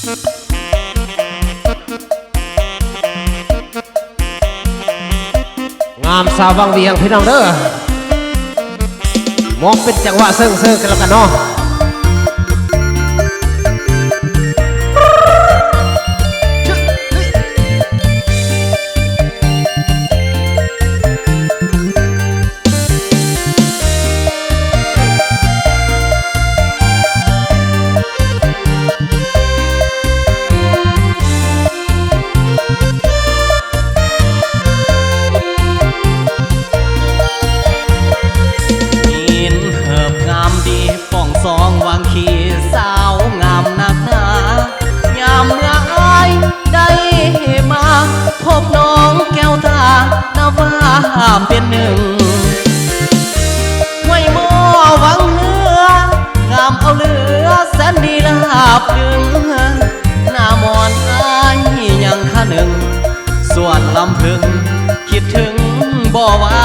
งามสาววังเวียงพี่น้องเด้อมองเป็นจังหวะเซิงๆกันแล้วกันเนาะวางขีสาวงามนักหนายามเมื่ออายได้มาพบน้องแก้วตาหน้าว่าเป็นหนึ่งไว้หม้อหวังเหืองามเอาเหลือแสนดีลาบดึงหน้ามอนอายยังข้าหนึ่งส่วนลำพึงคิดถึงบ่ว่า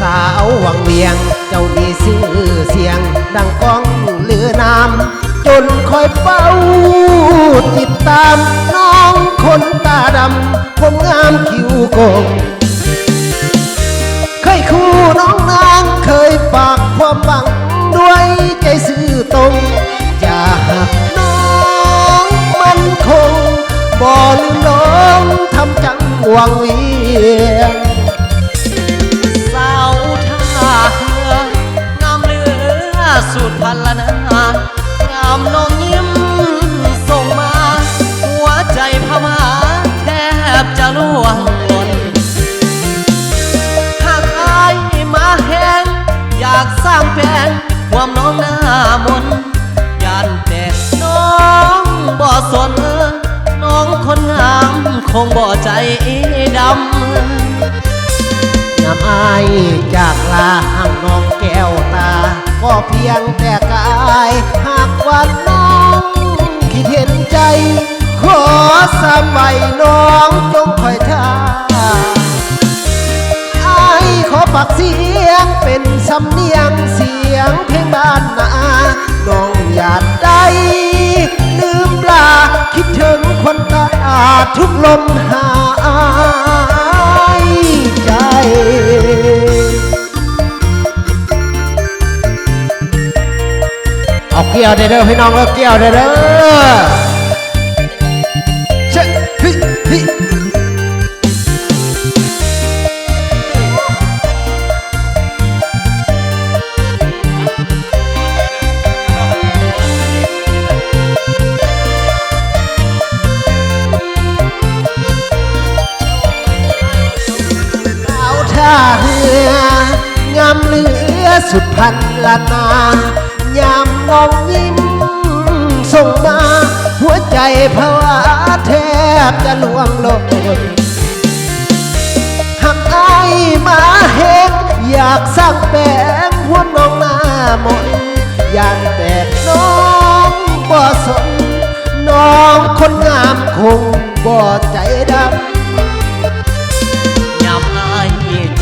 สาววังเวียงเจ้ามีชื่อเสียงดังก้องหรือนามจนคอยเฝ้าติดตามน้องคนตาดำผมงามคิ้วโกงเคยคู่น้องนางเคยฝากความหวังด้วยใจซื่อตรงจะหักน้องมันคงบ่ลืมน้องทำจังวังเวียงสุดพันละนางามน้องยิ้มส่งมาหัวใจพม่าแทบจะล่วงหล่นหากอายมาแห้งอยากสร้างแปลงความน้องหน้ามนยันแต่น้องบ่สนน้องคนงามคงบ่ใจดำน้ำอายจากลาห่างน้องแก้วตาก็เพียงแต่กายหากวันน้องคิดเห็นใจขอสามใบน้องจงคอยท่าอายขอฝากเสียงเป็นสำเนียงเสียงเพลงบ้านนาน้องอยากได้ลืมลาคิดถึงคนตาทุกลมหายใจเอาเกี่ยวเด้อพี่น้องเอาเกี่ยวเด้อเช็คฮิเอาท่าเรืองามเหลือสุดพันละนายามน้องยิ้มส่งมาหัวใจภาวะแทบจะล่วงหล่นหากอายมาเห็นอยากสร้างแปลงหัวน้องหน้ามนยานแต่น้องบ่สนน้องคนงามคงบ่ใจดำยามอาย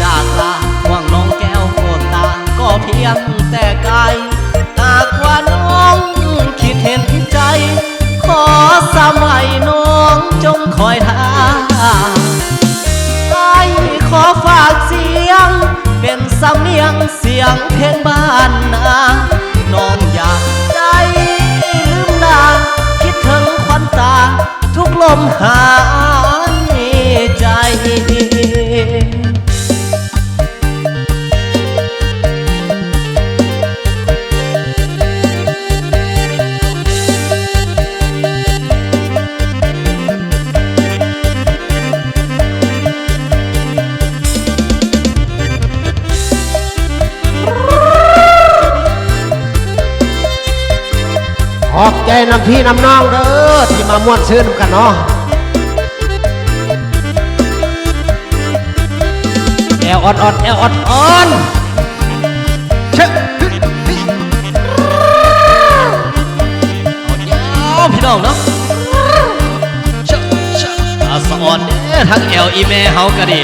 จากลาห่วงน้องแก้วโคตาก็เพียงแต่กายหากว่าน้องคิดเห็นใจขอสามให้น้องจงคอยท่าไอ้ขอฝากเสียงเป็นสำเนียงเสียงเพลงบ้านนาน้องอยากได้ลืมลาคิดถึงควันตาทุกลมหายใจขอบใจน้ำพี่น้ำน้องเด้อที่มาม่วนซื่นกันเนาะแอวอ่อนแอวอ่อนเช็คเอาพี่น้องเนาะสะอ่อนทั้งแอลอีเมเฮาก็ดี